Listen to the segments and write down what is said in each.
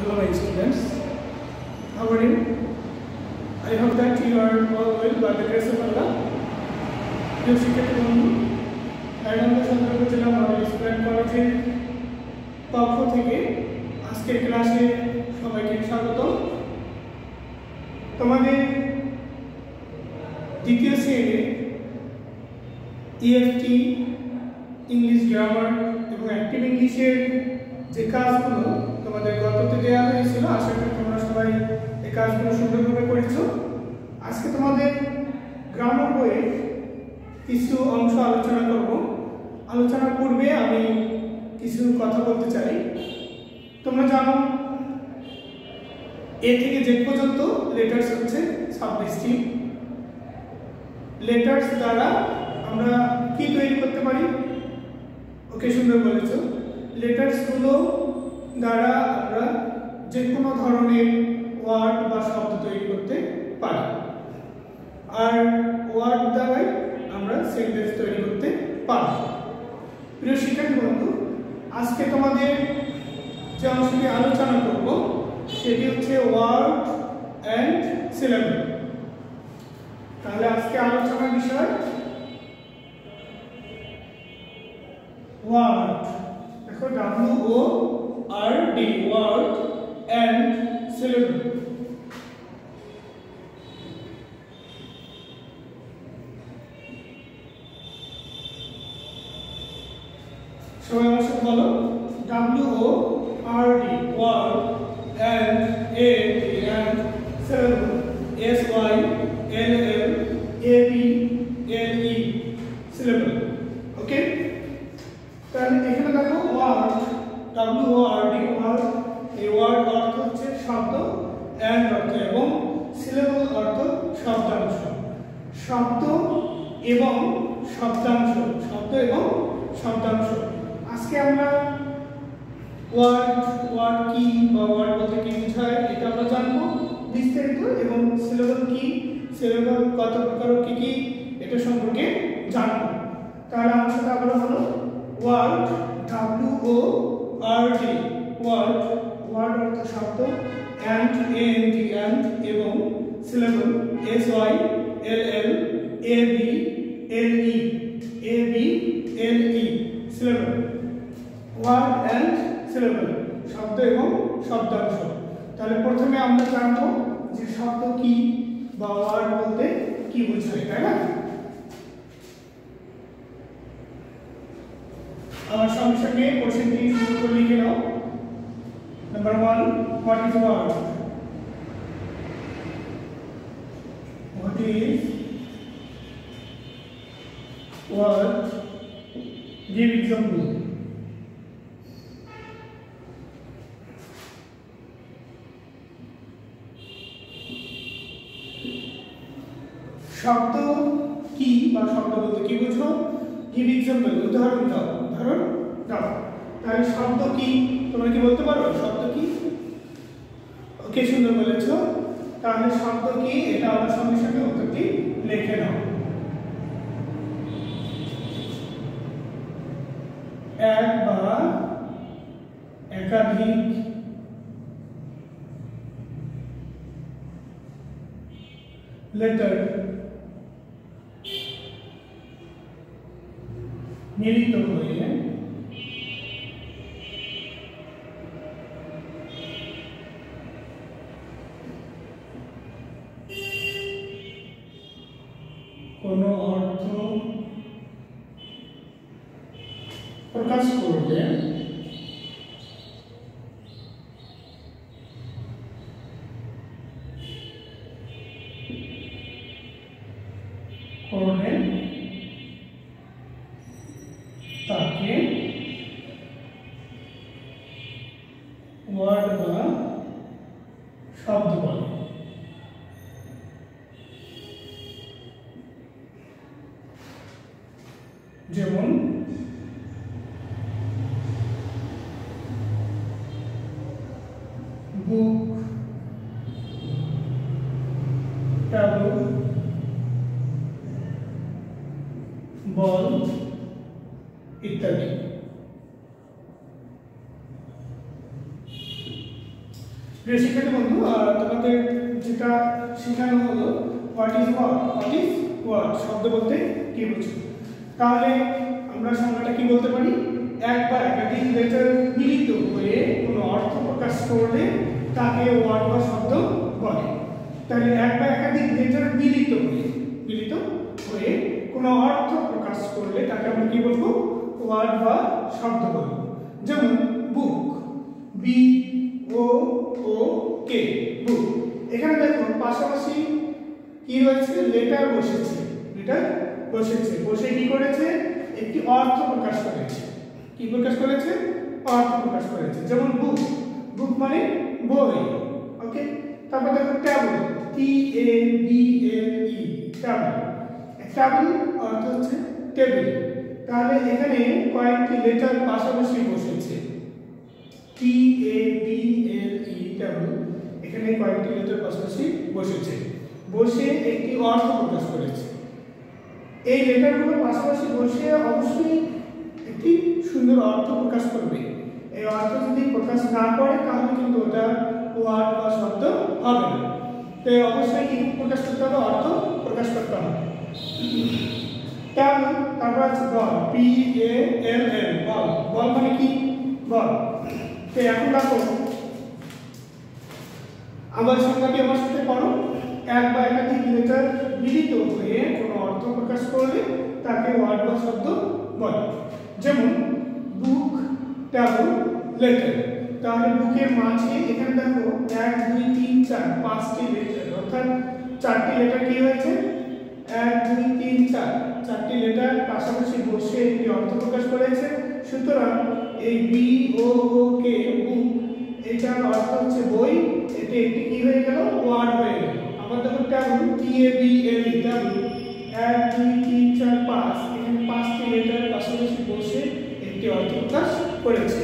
Hello my students, how are you? I hope that you are all well by the grace of Allah. প্রিয় শিক্ষার্থী বন্ধু, আনন্দ সন্দ্রপুর জেলা model school কলেজের পক্ষ থেকে আজকের ক্লাসে সবাইকে স্বাগত। তোমাদের দ্বিতীয় শ্রেণীর ইএফটি, ইংলিশ গ্রামার এবং অ্যাক্টিভ ইংলিশের যে কাজগুলো তোমাদের গততে দেওয়া হয়েছিল, আশা করি তোমরা সবাই এই কাজগুলো সুন্দরভাবে করেছো। আজকে তোমাদের গ্রামার বইয়ের কিছু অংশ আলোচনা করব। আলোচনার পূর্বে আমি কিছু কথা বলতে চাই। তোমরা জানো এ থেকে জেড পর্যন্ত লেটার্স হচ্ছে 26টি। লেটার্স দ্বারা আমরা কি তৈরি করতে পারি? ওকে, সুন্দর বলেছো। লেটার্সগুলো দ্বারা আমরা যে কোনো ধরনের ওয়ার্ড বা শব্দ তৈরি করতে পারি, আর ওয়ার্ড দ্বারাই আমরা সেন্টেন্স তৈরি করতে পারি। প্রিয় শিক্ষার্থী বন্ধু, আজকে তোমাদের যে অংশটি আলোচনা করব সেটি হচ্ছে ওয়ার্ড অ্যান্ড সিলেবল। তাহলে আজকে আলোচনার বিষয় ওয়ার্ড। দেখো, WORD, ওয়ার্ড অ্যান্ড সিলেবল। সবাই আমার সাথে বলো, WORD, word, and syllable, SYLLABLE, syllable. Okay, তাহলে এখানে দেখো ওয়ার্ড, WORD, ওয়ার্ড। এই ওয়ার্ড অর্থ হচ্ছে শব্দ, অ্যান্ড অর্থ এবং, সিলেবল অর্থ শব্দাংশ। শব্দ এবং শব্দাংশ, শব্দ এবং শব্দাংশ। আজকে আমরা ওয়ার্ড কি বা ওয়ার্ড বলতে কি বোঝায় এটা আমরা জানবো বিস্তারিত, এবং সিলেবল কি, সিলেবল কত প্রকার, কি কি, এটা সম্পর্কে জানবো। তাহলে আমার সাথে আবার হলো ওয়ার্ড, WORD, ওয়ার্ড, ওয়ার্ড অর্থ শব্দ, অ্যান্ড এবং syllable, SYLLABLE, syllable. Word and syllable, শব্দ এবং শব্দাংশ। তাহলে প্রথমে আমরা জানবো যে শব্দ কি বা ওয়ার্ড বলতে কি বোঝায়, তাই না? আমার সঙ্গে সঙ্গে কোশ্চেনটি শুরু করে লিখে নাও। Number 1, what is word? What is word? Give example. শব্দ কি বা শব্দ বলতে কি বুঝো? গিভ এক্সাম্পল, উদাহরণ দাও, উদাহরণ দাও। তাহলে শব্দ কি তোমরা কি বলতে পারো? শব্দ কি? ওকে, সুন্দর বলেছো। তাহলে শব্দ কি এটা আমার সঙ্গে সঙ্গে উত্তরটি লিখে নাও। এক বা একাধিক লেটার মিলিত হয়ে কোনো অর্থ প্রকাশ করলে তাকে ওয়ার্ড বা শব্দ বলে। যেমন বুক, টেবল, বল ইত্যাদি। প্রিয় শিক্ষার্থী বন্ধু, তোমাদের যেটা শেখানো হলো হোয়াট ইজ ওয়ার্ড শব্দ বলতে কি বোঝো। তাহলে আমরা সংজ্ঞাটা কি বলতে পারি? এক বা একাধিক লেটার মিলিত হয়ে কোনো অর্থ প্রকাশ করলে তাকে ওয়ার্ড বা শব্দ বলে। তাহলে এক বা একাধিক লেটার মিলিত হয়ে কোনো অর্থ প্রকাশ করলে তাকে আমরা কি বলবো? ওয়ার্ড বা শব্দ বলবো। যেমন বুক, BOOK, বুক। এখানে দেখো পাশাপাশি কি রয়েছে? লেটার বসেছে। বসে কি করেছে? একটি অর্থ প্রকাশ করেছে। কি প্রকাশ করেছে? অর্থ প্রকাশ করেছে। যেমন বুক মানে বই। ওকে, তারপর দেখো টেবল, TABLE, টেবল অর্থ হচ্ছে টেবিল। তাহলে এখানে কয়েকটি লেটার পাশাপাশি বসেছে, TABLE, টেবল। এখানে কয়েকটি লেটার পাশাপাশি বসে একটি অর্থ প্রকাশ করেছে। এই লেটারগুলো পাশাপাশি বসে অবশ্যই একটি সুন্দর অর্থ প্রকাশ করবে। এই অর্থ যদি প্রকাশ না করে তাহলে কিন্তু ওটা ওয়ার্ড বা শব্দ হবে না। তো অবশ্যই কি প্রকাশ করতে হবে? অর্থ প্রকাশ করতে হবে। তারপর আছে বল, BALL, বল মানে কি? বল। তো এখন দেখো আমার সংজ্ঞাটি আমার সাথে পড়ো। এক বা একাধিক লেটার মিলিত হয়ে কোনো অর্থ প্রকাশ করলে তাকে ওয়ার্ড বা শব্দ বলে। যেমন বুক, টেবল, লেটার। তাহলে বুকের মাঝে এখানে দেখো 1 2 3 4 5টি লেটার, অর্থাৎ 4টি লেটার কি হয়েছে? 1 2 3 4 4টি লেটার পাশাপাশি বসে একটি অর্থ প্রকাশ করেছে। সুতরাং এই BOOK, বুক, এটার অর্থ হচ্ছে বই। এতে একটি কি হয়ে গেল? ওয়ার্ড হয়ে গেল। আবার দেখো টেবল, TABLE, টেবল। 1 2 3 4 5, এখানে 5টি লেটার পাশাপাশি বসে একটি অর্থ প্রকাশ করেছে।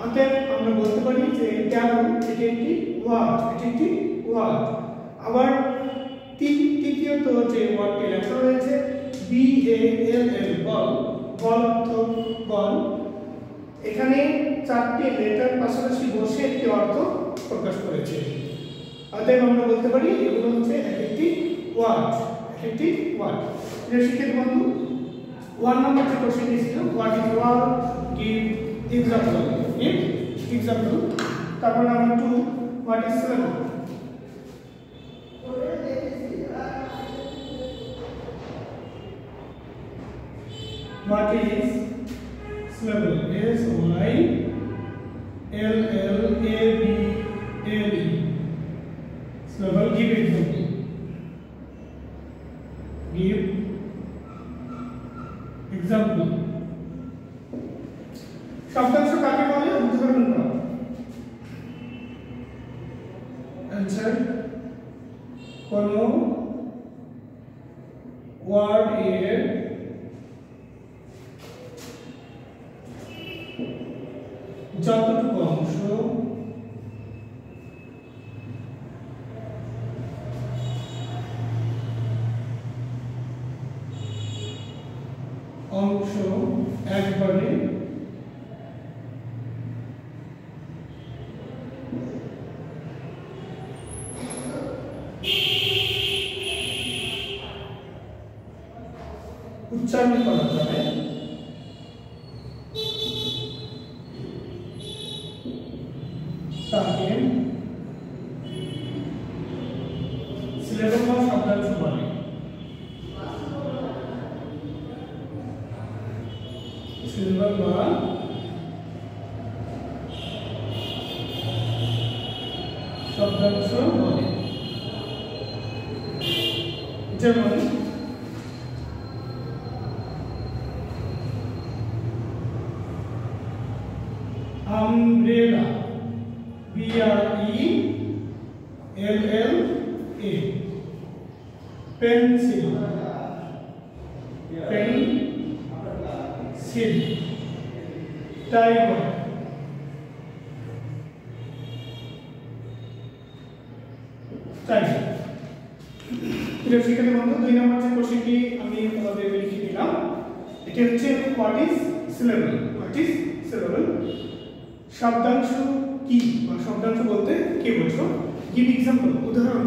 অতএব আমরা বলতে পারি যে টেবল এটি একটি ওয়ার্ড। আবার তৃতীয়ত যে ওয়ার্ডটি লেখা রয়েছে BALL, বল অর্থ বল। এখানে 4টি লেটার পাশাপাশি বসে একটি অর্থ প্রকাশ করেছে। অতএব আমরা বলতে পারি এগুলো হচ্ছে একটি ওয়ার্ড। শিক্ষার্থী বন্ধু, 1 নম্বর যে কোশ্চেনটি ছিল what is word, give example. তারপর number 2 what is syllable. What is syllable? SYLLABLE. Syllable. Give example. শব্দাংশ কাকে বলে? উদাহরণ দাও। आंसर কোন ওয়ার্ড এর যতটুকু অংশ একবারে উচ্চারণ করা যাবে তাকে সিলেবল বা শব্দাংশ বলে। সিলেবল বা শব্দাংশ বলে। যেমন umbrella, BRELLA, pencil, tiger, শিক্ষার্থী বন্ধু 2 নম্বর যে কোশ্চেনটি আমি তোমাদের লিখে দিলাম, এটি হচ্ছে হোয়াট ইজ সিলেবল। শব্দাংশ কি বা শব্দাংশ বলতে কি বোঝো? গিভ এক্সাম্পল, উদাহরণ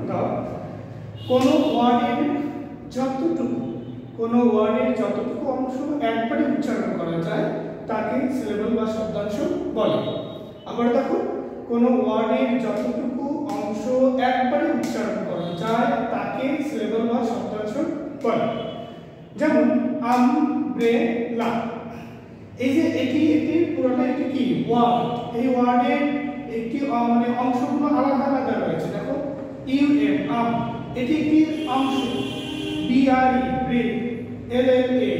দাও। কোনো ওয়ার্ডের যতটুকু অংশ একবারে উচ্চারণ করা যায় তাকে সিলেবল বা শব্দাংশ বলে। আবার দেখো, কোনো ওয়ার্ডের যতটুকু অংশ একবারে উচ্চারণ করা যায় তাকে সিলেবল বা শব্দাংশ বলে। যেমন আমব্রেলা, এই যে এটি পুরোটা একটি কি ওয়ার্ড, এই ওয়ার্ডের একটি মানে অংশগুলো আলাদা আলাদা রয়েছে। দেখো ইউএম আম, এটি একটি অংশ, বিআরই ব্রেড, এলএলএ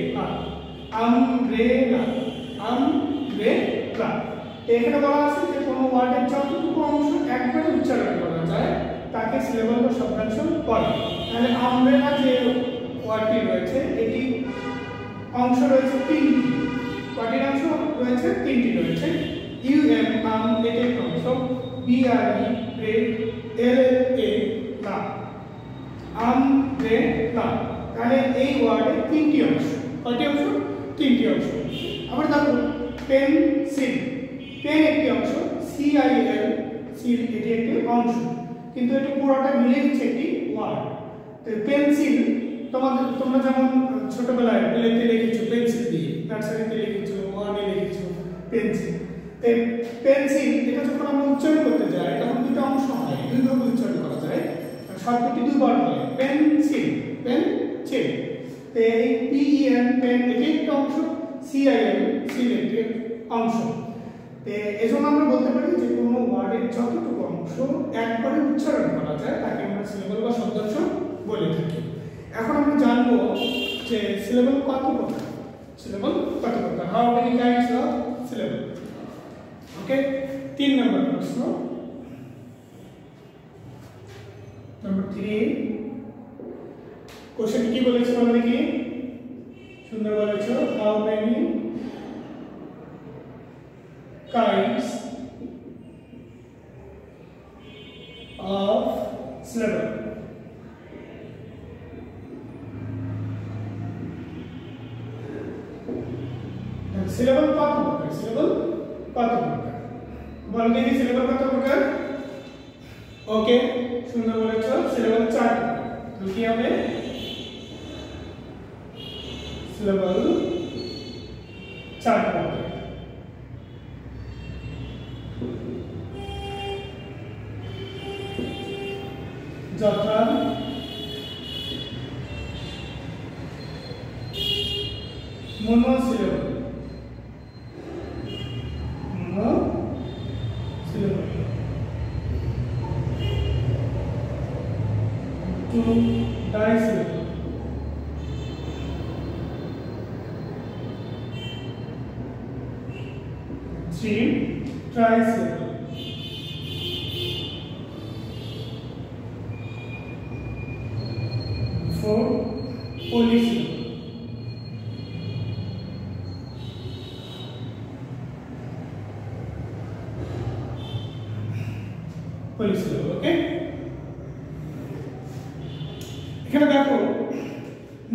আমব্রেলা, আমব্রেলা। এখানে বলা আছে যে কোনো ওয়ার্ডের যতটুকু অংশ একবারে উচ্চারণ করা যায় তাকে সিলেবল বা শব্দাংশ বলে। তাহলে আমব্রেলা যে ওয়ার্ডটি রয়েছে এটি অংশ রয়েছে তিনটি, কয়টি অংশ রয়েছে? তিনটি রয়েছে। ইউএম আম এটি একটি অংশ, বিআরই ব্রেড, এলএলএ লা, আমব্রেলা। তাহলে এই ওয়ার্ডে তিনটি অংশ, কয়টি অংশ? তিনটি অংশ। আবার দেখো পেন্সিল, পেন একটি অংশ, সিআইএল সিল এটি একটি অংশ, কিন্তু এটি পুরোটা মিলে হচ্ছে একটি ওয়ার্ড। তো পেন্সিল তোমরা যেমন ছোটবেলায় প্লেতে লিখেছো পেন্সিল দিয়ে, নার্সারিতে লিখেছো, ওয়ার্ডে লিখেছো পেন্সিল। পেন্সিল এটা যখন আমরা উচ্চারণ করতে যাই তখন দুটো অংশ হয়, দুই ভাবে উচ্চারণ করা যায়, শব্দটি দুবার হয়, পেন্সিল, পেন্সিল। তো এই পিএন পেন এটি একটা অংশ, সিআইএল সিল একটি অংশ। এজন্য আমরা বলতে পারি যে কোনো ওয়ার্ডের যতটুকু অংশ একবারে উচ্চারণ করা যায় তাকে আমরা সিলেবল বা শব্দাংশ বলে থাকি। এখন আমরা জানবো যে সিলেবল কত প্রকার, সিলেবল কত প্রকার, how many kinds of syllable. Okay, 3 number প্রশ্ন, নাম্বার 3। কোশ্চেন কি বলেছে বলো দেখি, সুন্দর বলেছো, how many kinds of syllable। syllable কত প্রকার, syllable কত প্রকার বল দেখি, syllable কত প্রকার? ওকে, সুন্দর বলেছো, syllable 4 প্রকার। তো কি হবে? syllable 4 প্রকার। যথা monosyllable, two disyllable, three trisyllable, four polysyllable, polysyllable। ওকে, এখানে দেখো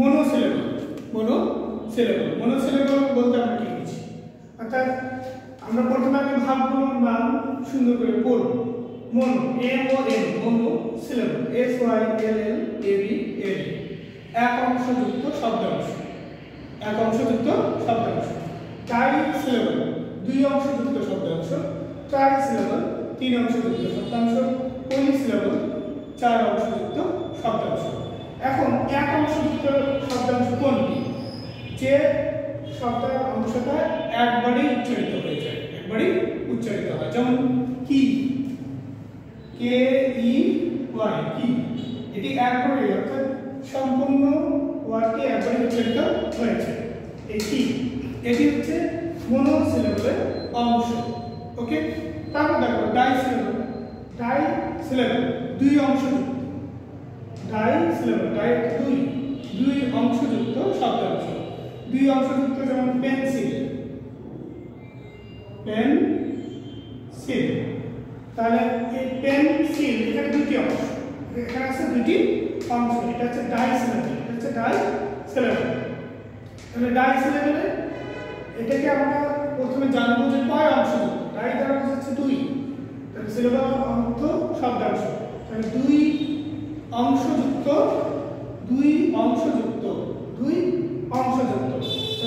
monosyllable, monosyllable বলতে আমরা কি বুঝি? অর্থাৎ আমরা প্রথমে আগে ভাবগুলোর নাম সুন্দর করে পড়ব। mono, M-O-N, monosyllable, S-Y-L-L-A-B-L-E, এক অংশযুক্ত শব্দাংশ, এক অংশযুক্ত শব্দাংশ। ট্রাইসিলেবল, দুই অংশযুক্ত শব্দাংশ। ট্রাইসিলেবল, তিন অংশযুক্ত শব্দাংশ। পলিসিলেবল, চার অংশযুক্ত শব্দাংশ। এখন এক অংশযুক্ত শব্দাংশ কোনটি? যে শব্দের অংশটা একবারেই উচ্চারিত হয়ে যায়, একবারেই উচ্চারিত হয়। যেমন কি, K-E-Y, কি, এটি একবারে অর্থাৎ সম্পূর্ণ ওয়ার্ডটি একবারে উচ্চারিত হয়েছে। এই কি, এটি হচ্ছে মনোসিলেবলের অংশ। ওকে, তারপর দেখো ডাইসিলেবল, ডাইসিলেবল দুই অংশযুক্ত, ডাইসিলেবল দুই অংশযুক্ত শব্দাংশ। দুই অংশযুক্ত যেমন পেন্সিল, পেন্সিল। তাহলে এই পেন্সিল এখানে দুটি অংশ, এখানে আছে দুটি অংশ, এটা হচ্ছে ডাইসিলেবল, এটা হচ্ছে ডাইসিলেবল। তাহলে ডাইসিলেবলে এটাকে আমরা প্রথমে জানবো যে কয় অংশযুক্ত। ডাই দ্বারা সিলেবল অর্থ শব্দাংশ, তাহলে দুই অংশযুক্ত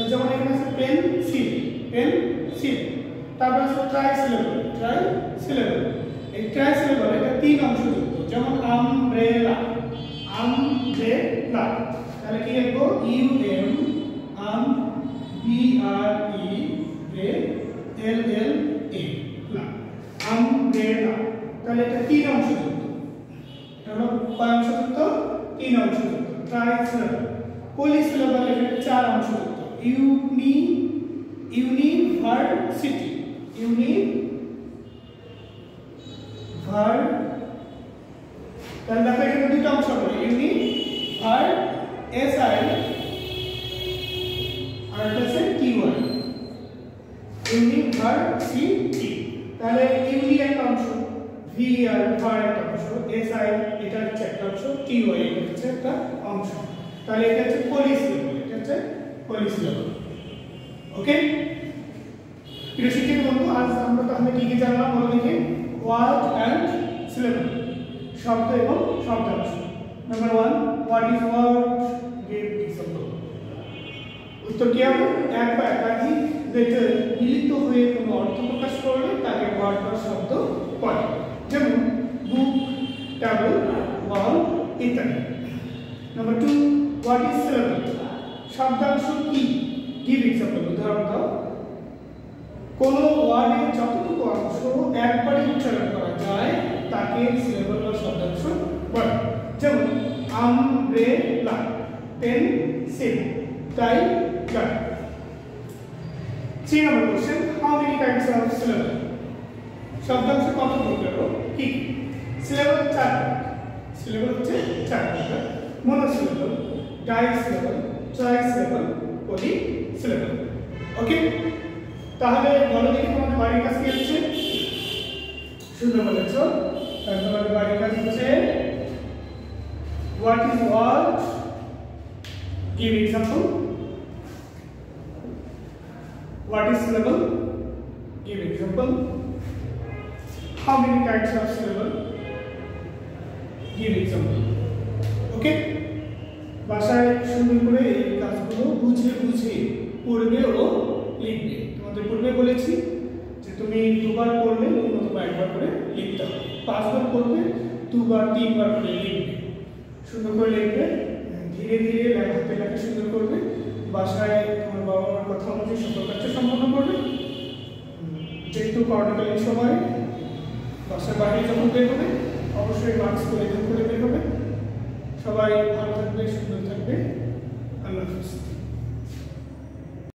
যেমন এখানে আছে পেন্সিল, তারপর আছে ট্রাইসিলেবল। এই ট্রাইসিলেবল এটা তিন অংশযুক্ত, যেমন আমব্রেলা, তাহলে কি লিখবো? Umbrella, umbrella. তাহলে এটা তিন অংশযুক্ত, এটা হলো কয় অংশযুক্ত? তিন অংশযুক্ত। ট্রাইসিলেবল। পলিসিলেবল এখানে চার অংশযুক্ত, ইউনিভার্সিটি, তাহলে দেখো এখানে দুটো অংশ হবে, আর ইউনিভার্সিটি। তাহলে ইউনি একটা অংশ, ভি আর ভার একটা অংশ, এসআই এটা হচ্ছে একটা অংশ, টিওয়াই এটা হচ্ছে একটা অংশ। তাহলে এটা হচ্ছে পলিসিলেবল। ওকে, প্রিয় শিক্ষার্থী বন্ধু, আজ আমরা তাহলে কি কি জানলাম বলো দেখি? ওয়ার্ড এন্ড সিলেবল, শব্দ এবং শব্দাংশ। Number 1, what is word? Give example. উত্তর কি হবে? এক বা একাধিক লেটার মিলিত হয়ে কোনো অর্থ প্রকাশ করলে তাকে ওয়ার্ড বা শব্দ বলে, যেমন বুক, টেবল, ওয়াল ইত্যাদি। Number 2, what is syllable? শব্দাংশ কি? গিভ এক্সাম্পল, উদাহরণ দাও। কোন ওয়ার্ডের যতটুকু অংশ একবারে উচ্চারণ করা যায় তাকে সিলেবল বা শব্দাংশ বলে, যেমন umbrella, pencil, tiger. 3 number question, how many types of syllable? শব্দাংশ কত প্রকার? কি? সিলেবল 4, সিলেবল হচ্ছে 4 প্রকার, মনোসিলেবল, ডাইসিলেবল, ট্রাইসিলেবল, পলিসিলেবল। ওকে, তাহলে বলো দেখি তোমাদের বাড়ির কাজ কি হচ্ছে? শুনতে বলেছো, তাহলে তোমাদের বাড়ির কাজ হচ্ছে what is word? Give example. What is syllable? Give example. How many types of syllable? Give example. Okay? ভাষায় সুন্দর করে এই কাজগুলো বুঝিয়ে পড়বে ও লিখবে। তোমাদের পূর্বে বলেছি যে তুমি দুবার পড়লে অন্যতম একবার করে লিখতে হবে, 5 বার পড়বে, 2 বার 3 বার করে লিখবে। সুন্দর করে লিখবে, ধীরে ধীরে হাতে লেখা সুন্দর করবে, বাসায় তোমার বাবা মার কথা অনুযায়ী সকল কাজ সম্পন্ন করবে। যেহেতু করোনাকালীন সময় বাসার বাইরে যখন বের হবে অবশ্যই মাস্ক পরিধান করে বের হবে।